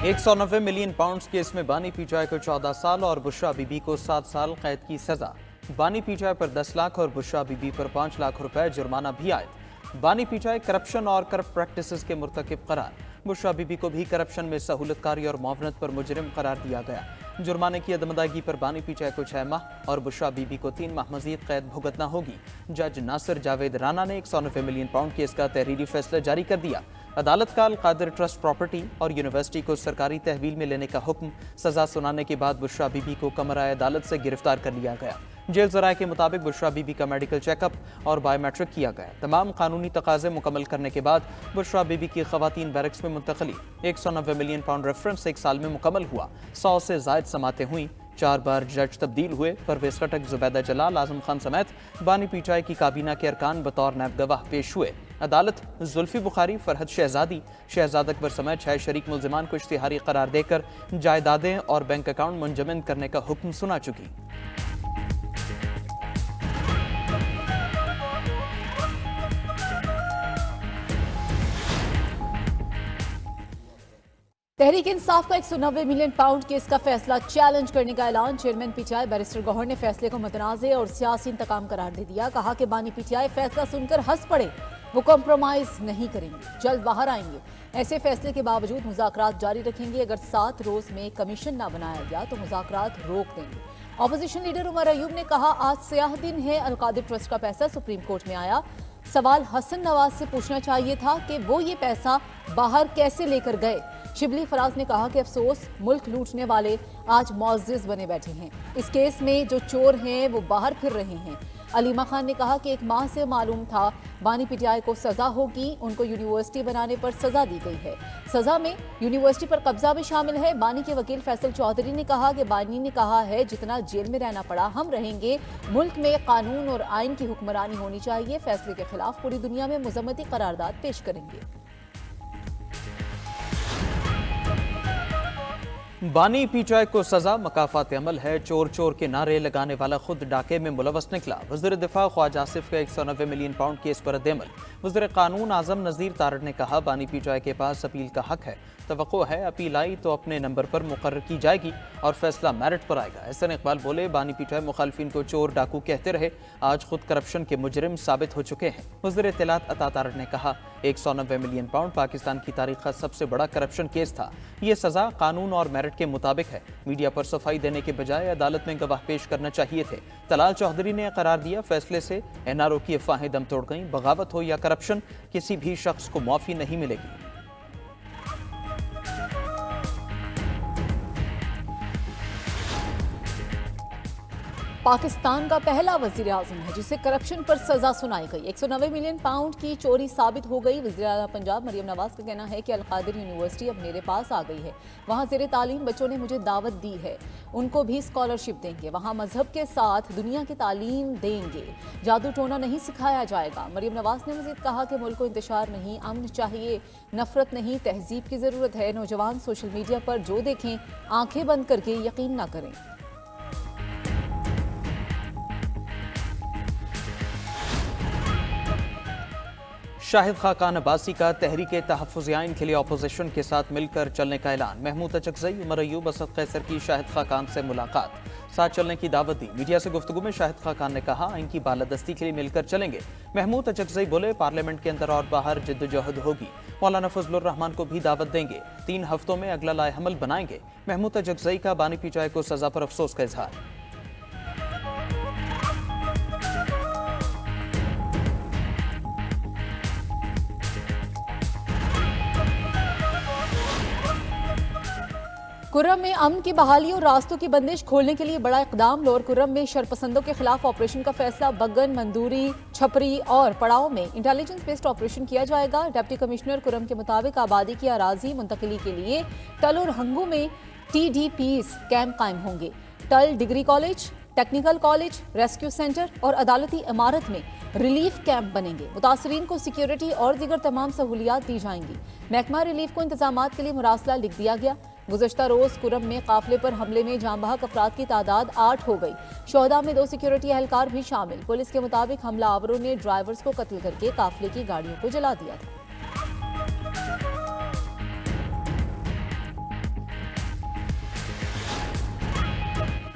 190 million pounds case में बानी पीचाई को 14 साल और बुशरा बीबी को 7 साल कैद की सजा। बानी पीचाई पर 10 लाख और बुशरा बीबी पर 5 लाख रुपए जुर्माना भी आयद। बानी पीचाई करप्शन और करप्ट प्रैक्टिसेस के मुर्तकिब करार। बुशरा बीबी को भी करप्शन में सहूलतकारी और मुआवनत पर मुजरिम करार दिया गया। जुर्माने की अदम अदायगी पर बानी पीचाई को 6 माह और बुशरा बीबी को 3 माह मजीद कैद भुगतना होगी। जज नासिर जावेद राना ने 190 मिलियन पाउंड केस का तहरीरी फैसला जारी कर दिया। अदालत का अल-कादिर ट्रस्ट प्रॉपर्टी और यूनिवर्सिटी को सरकारी तहवील में लेने का हुक्म। सजा सुनाने के बाद बुशरा बीबी को कमराए अदालत से गिरफ्तार कर लिया गया। जेल जराये के मुताबिक बुशरा बीबी का मेडिकल चेकअप और बायोमेट्रिक किया गया। तमाम कानूनी तकाजे मुकम्मल करने के बाद बुशरा बीबी की खवातीन बैरक्स में मुंतकली। 190 मिलियन पाउंड रेफरेंस 1 साल में मुकम्मल हुआ। 100 से जायद समातें हुई। 4 बार जज तब्दील हुए। परवेज खटक, जुबैदा जलाल, आजम खान समेत बानी पीचाई की काबीना के अरकान बतौर नायब गवाह पेश हुए। अदालत जुल्फी बुखारी, फरहद शहजादी, शहजाद अकबर समेत 6 शरीक मुल्जिमान को इश्तिहारी करार देकर जायदादें और बैंक अकाउंट मुंजमद करने का हुक्म सुना चुकी। तहरीक इंसाफ का 190 मिलियन पाउंड केस का फैसला चैलेंज करने का ऐलान। चेयरमैन पीटीआई बैरिस्टर गौहर ने फैसले को मुतनाज़े और सियासी इंतकाम करार दे दिया। कहा कि बानी पीटीआई फैसला सुनकर हंस पड़े, वो कॉम्प्रोमाइज नहीं करेंगे, जल्द बाहर आएंगे। ऐसे फैसले के बावजूद मुज़ाकरात जारी रखेंगे। अगर 7 रोज में कमीशन ना बनाया गया तो मुज़ाकरात रोक देंगे। ऑपोजिशन लीडर उमर अयूब ने कहा, आज स्याह दिन है। अल-कादिर ट्रस्ट का पैसा सुप्रीम कोर्ट में आया। सवाल हसन नवाज से पूछना चाहिए था कि वो ये पैसा बाहर कैसे लेकर गए। शिबली फराज ने कहा कि अफसोस, मुल्क लूटने वाले आज मुअज़्ज़िज़ बने बैठे हैं। इस केस में जो चोर हैं वो बाहर फिर रहे हैं। अलीमा खान ने कहा कि 1 माह से मालूम था बानी पीटीआई को सजा होगी। उनको यूनिवर्सिटी बनाने पर सजा दी गई है। सजा में यूनिवर्सिटी पर कब्जा भी शामिल है। बानी के वकील फैसल चौधरी ने कहा कि बानी ने कहा है, जितना जेल में रहना पड़ा हम रहेंगे। मुल्क में कानून और आइन की हुक्मरानी होनी चाहिए। फैसले के खिलाफ पूरी दुनिया में मुज़म्मती करारदाद पेश करेंगे। बानी पीचाई को सजा मकाफात अमल है। चोर चोर के नारे लगाने वाला खुद डाके में मुलवस निकला। वज़ीर दिफा ख्वाजा आसिफ का 190 मिलियन पाउंड केस पर रद्द-ए-अमल। वज़ीर कानून आज़म नज़ीर तारड़ ने कहा, बानी पीचाई के पास अपील का हक है। तवक्को है अपील आई तो अपने नंबर पर मुकर्रर की जाएगी और फैसला मेरिट पर आएगा। एहसन इकबाल बोले, बानी पीचाई मुखालफिन को चोर डाकू कहते रहे, आज खुद करप्शन के मुजरिम साबित हो चुके हैं। वज़ीर इत्तलात अता तारड़ ने कहा, 190 मिलियन पाउंड पाकिस्तान की तारीख का सबसे बड़ा करप्शन केस था। ये सजा कानून और मेरिट के मुताबिक है। मीडिया पर सफाई देने के बजाय अदालत में गवाह पेश करना चाहिए थे। तलाल चौधरी ने करार दिया, फैसले से एनआरओ की अफवाहें दम तोड़ गईं। बगावत हो या करप्शन, किसी भी शख्स को माफी नहीं मिलेगी। पाकिस्तान का पहला वज़ीर आज़म है जिसे करप्शन पर सजा सुनाई गई। 190 मिलियन पाउंड की चोरी साबित हो गई। वज़ीर आला पंजाब मरियम नवाज का कहना है कि अल-कादिर यूनिवर्सिटी अब मेरे पास आ गई है। वहाँ ज़ेरे तालीम बच्चों ने मुझे दावत दी है, उनको भी स्कॉलरशिप देंगे। वहाँ मजहब के साथ दुनिया की तालीम देंगे। जादू टोना नहीं सिखाया जाएगा। मरियम नवाज ने मज़ीद कहा कि मुल्क को इंतशार नहीं, अमन चाहिए, नफरत नहीं, तहजीब की ज़रूरत है। नौजवान सोशल मीडिया पर जो देखें आंखें बंद करके यकीन ना करें। शाहिद खाकान अब्बासी का तहरीक तहफ़्फ़ुज़ आइन के लिए अपोजिशन के साथ मिलकर चलने का ऐलान। महमूद अचकज़ई, उमर अयूब, असद कैसर की शाहिद खाकान से मुलाकात, साथ चलने की दावत दी। मीडिया से गुफ्तगू में शाहिद खाकान ने कहा, आइन की बालादस्ती के लिए मिलकर चलेंगे। महमूद अचकज़ई बोले, पार्लियामेंट के अंदर और बाहर जिद्दोजहद होगी। मौलाना फजलुर रहमान को भी दावत देंगे। 3 हफ्तों में अगला लाए-हमल बनाएंगे। महमूद अचकज़ई का बानी पीचाई को सजा पर अफसोस का इजहार। कुर्रम में अमन की बहाली और रास्तों की बंदिश खोलने के लिए बड़ा इकदाम। लोअर कुर्रम में शरपसंदों के खिलाफ ऑपरेशन का फैसला। बग्गन, मंदूरी, छपरी और पड़ाव में इंटेलिजेंस बेस्ड ऑपरेशन किया जाएगा। डिप्टी कमिश्नर कुर्रम के मुताबिक आबादी की अराजी मुंतकली के लिए टल और हंगू में TDPs कैंप कायम होंगे। टल degree college, technical college, rescue centre और अदालती इमारत में रिलीफ कैंप बनेंगे। मुतासरीन को सिक्योरिटी और दीगर तमाम सहूलियात दी जाएंगी। महकमा रिलीफ को इंतजामात के लिए मुरासला लिख दिया गया। गुज़श्ता रोज कुरम में काफिले पर हमले में जाँ बहक अफराद की तादाद 8 हो गई। शोहदा में 2 सिक्योरिटी एहलकार भी शामिल। पुलिस के मुताबिक हमलावरों ने ड्राइवर्स को कत्ल करके काफिले की गाड़ियों को जला दिया था।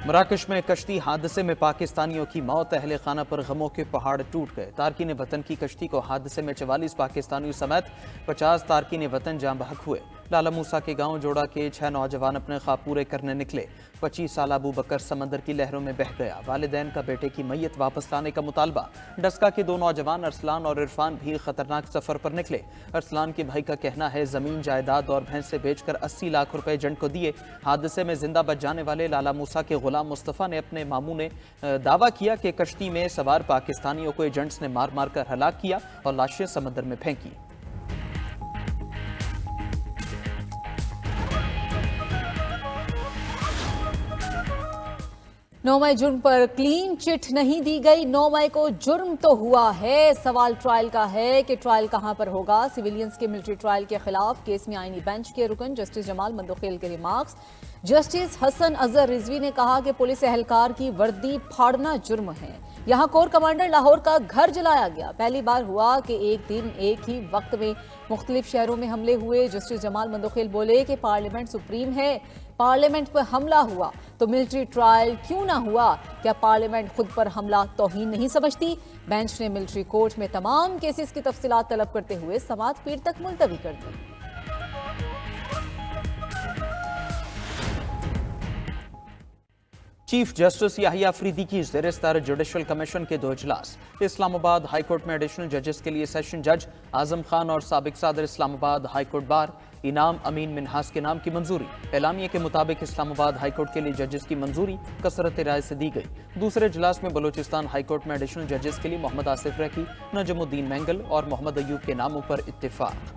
मराकश में कश्ती हादसे में पाकिस्तानियों की मौत, अहले खाना पर गमों के पहाड़ टूट गए। तारकीन वतन की कश्ती को हादसे में 44 पाकिस्तानियों समेत 50 तारकीन वतन जाँ बहक हुए। लाला मूसा के गांव जोड़ा के 6 नौजवान अपने ख्वाब पूरे करने निकले। 25 साल अबू बकर समंदर की लहरों में बह गया। वालिदैन का बेटे की मैयत वापस लाने का मुतालबा। डस्का के 2 नौजवान अरसलान और इरफान भी खतरनाक सफर पर निकले। अरसलान के भाई का कहना है जमीन जायदाद और भैंसे बेचकर 80 लाख रुपए एजेंट को दिए। हादसे में जिंदा बच जाने वाले लाला मूसा के गुलाम मुस्तफ़ा ने अपने मामू ने दावा किया कि कश्ती में सवार पाकिस्तानियों को एजेंट्स ने मार मार कर हलाक किया और लाशें समंदर में फेंकी। नौ मई जुर्म पर क्लीन चिट नहीं दी गई। 9 मई को जुर्म तो हुआ है, सवाल ट्रायल का है कि ट्रायल कहां पर होगा। सिविलियंस के मिलिट्री ट्रायल के खिलाफ केस में आईनी बेंच के रुकन जस्टिस जमाल मंदोखेल के रिमार्क्स। जस्टिस हसन अजहर रिजवी ने कहा कि पुलिस एहलकार की वर्दी फाड़ना जुर्म है। यहां कोर कमांडर लाहौर का घर जलाया गया। पहली बार हुआ कि एक दिन एक ही वक्त में मुख्तलिफ शहरों में हमले हुए। जस्टिस जमाल मंदोखेल बोले कि पार्लियामेंट सुप्रीम है, पार्लियामेंट पर हमला हुआ तो मिलिट्री ट्रायल क्यों ना हुआ? क्या पार्लियामेंट खुद पर हमला तौहीन नहीं समझती? बेंच ने मिलिट्री कोर्ट में तमाम केसेस की तफसीलात तलब करते हुए समाअत पीर तक मुलतवी कर दी। चीफ जस्टिस याहिया अफरीदी की ज़ेर-ए-सदारत जुडिशल कमीशन के 2 इजलास। इस्लामाबाद हाईकोर्ट में एडिशनल जजेस के लिए सेशन जज आजम खान और साबिक सदर इस्लामाबाद हाईकोर्ट बार इनाम अमीन मिन्हास के नाम की मंजूरी। एलामिया के मुताबिक इस्लामाबाद हाईकोर्ट के लिए जजेस की मंजूरी कसरत राय से दी गई। दूसरे इजलास में बलूचिस्तान हाईकोर्ट में एडिशनल जजेस के लिए मोहम्मद आसिफ रैकी, नजमुद्दीन मैंगल और मोहम्मद अयूब के नामों पर इत्तेफाक।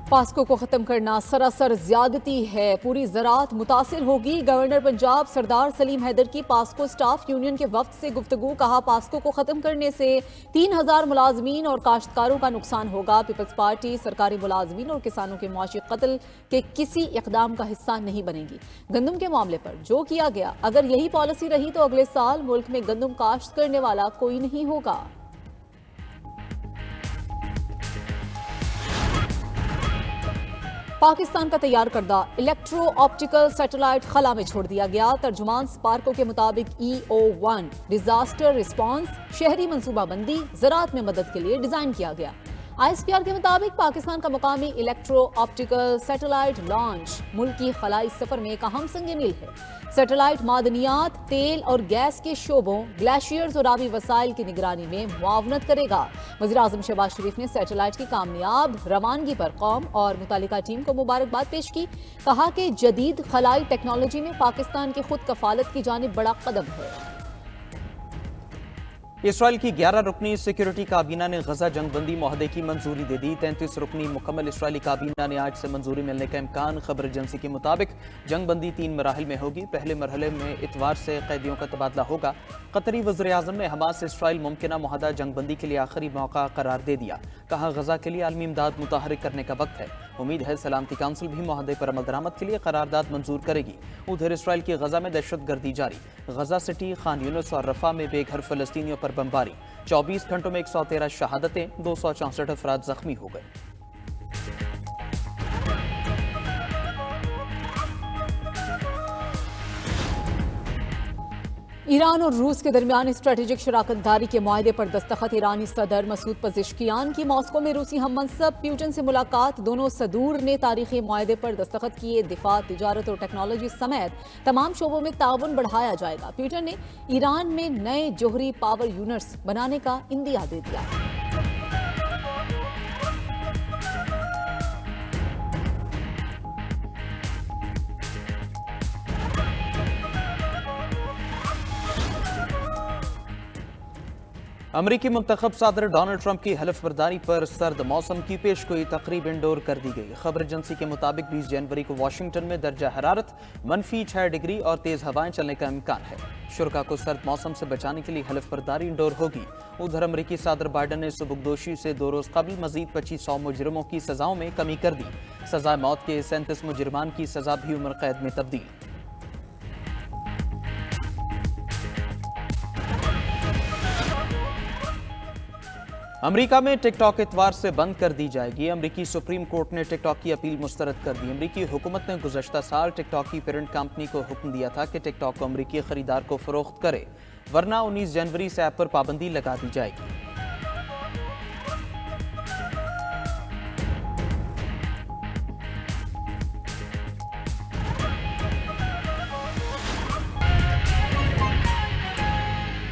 पास्को को खत्म करना सरासर ज्यादती है, पूरी ज़राअत मुतासिर होगी। गवर्नर पंजाब सरदार सलीम हैदर की पास्को स्टाफ यूनियन के वफ्द से गुफ्तगू। कहा पास्को को खत्म करने से 3000 मुलाजमीन और काश्तकारों का नुकसान होगा। पीपल्स पार्टी सरकारी मुलाजमीन और किसानों के मुआशी कत्ल के किसी इकदाम का हिस्सा नहीं बनेगी। गंदम के मामले पर जो किया गया, अगर यही पॉलिसी रही तो अगले साल मुल्क में गंदम काश्त करने वाला कोई नहीं होगा। पाकिस्तान का तैयार करदा इलेक्ट्रो ऑप्टिकल सैटेलाइट खला में छोड़ दिया गया। तर्जुमान स्पार्को के मुताबिक EO1 डिजास्टर रिस्पांस शहरी मंसूबाबंदी ज़राअत में मदद के लिए डिजाइन किया गया। ISPR के मुताबिक पाकिस्तान का मुकामी इलेक्ट्रो ऑप्टिकल सैटेलाइट लॉन्च मुल्की खलाई सफर में एक अहम संग मील है। सैटेलाइट मादनियात, तेल और गैस के शोबों, ग्लेशियर्स और आबी वसाइल की निगरानी में मुआवनत करेगा। वज़ीर आज़म शहबाज शरीफ ने सैटेलाइट की कामयाब रवानगी पर कौम और मुतालिका टीम को मुबारकबाद पेश की। कहा कि जदीद खलाई टेक्नोलॉजी में पाकिस्तान की खुद कफालत की जानिब बड़ा कदम है। इसराइल की 11 रुकनी सिक्योरिटी काबीना ने गजा जंगबंदी मुआहदे की मंजूरी दे दी। 33 रुकनी मुकम्मल इसराइली काबीना ने आज से मंजूरी मिलने का इम्कान। खबर एजेंसी के मुताबिक जंगबंदी 3 मराहिल में होगी। पहले मरहले में इतवार से कैदियों का तबादला होगा। कतरी वज़ीर आज़म ने हमास इसराइल मुमकिना मुआहदा जंगबंदी के लिए आखिरी मौका करार दे दिया। कहा गजा के लिए आलमी इमदाद मुतहरिक करने का वक्त है। उम्मीद है सलामती काउंसिल भी मुआहदे पर अमल दरामद के लिए करारदाद मंजूर करेगी। उधर इसराइल की गजा में दहशतगर्दी जारी। गजा सिटी, खान यूनिस और रफा में बेघर फलस्तीनियों पर बमबारी। 24 घंटों में 113 शहादतें, 264 अफराद जख्मी हो गए। ईरान और रूस के दरमियान स्ट्रेटेजिक शराकतदारी के मुआहदे पर दस्तखत। ईरानी सदर मसूद पज़ेश्कियान की मॉस्को में रूसी हम मनसब प्यूटन से मुलाकात। दोनों सदूर ने तारीखी मुआहदे पर दस्तखत किए। दिफा, तिजारत और टेक्नोलॉजी समेत तमाम शोबों में ताउन बढ़ाया जाएगा। प्यूटन ने ईरान में नए जोहरी पावर यूनिट्स बनाने का इंदिया दे दिया। अमरीकी मुंतखब सदर डोनाल्ड ट्रंप की हलफबरदारी पर सर्द मौसम की पेशगोई तकरीब इंडोर कर दी गई। खबर एजेंसी के मुताबिक 20 जनवरी को वाशिंगटन में दर्जा हरारत -6 डिग्री और तेज हवाएं चलने का इम्कान है। शुरा को सर्द मौसम से बचाने के लिए हलफबरदारी इंडोर होगी। उधर अमरीकी सदर बाइडन ने सुबुकदोशी से 2 रोज कबल मजीद 2500 मुजरिमों की सजाओं में कमी कर दी। सजा मौत के 37 मुजरिमान की सजा भी उम्र कैद में तब्दील। अमेरिका में टिकटॉक इतवार से बंद कर दी जाएगी। अमेरिकी सुप्रीम कोर्ट ने टिकटॉक की अपील मुस्तरद कर दी। अमेरिकी हुकूमत ने गुज़श्ता साल टिकटॉक की पेरेंट कंपनी को हुक्म दिया था कि टिकटॉक को अमेरिकी खरीदार को फरोख्त करे, वरना 19 जनवरी से ऐप पर पाबंदी लगा दी जाएगी।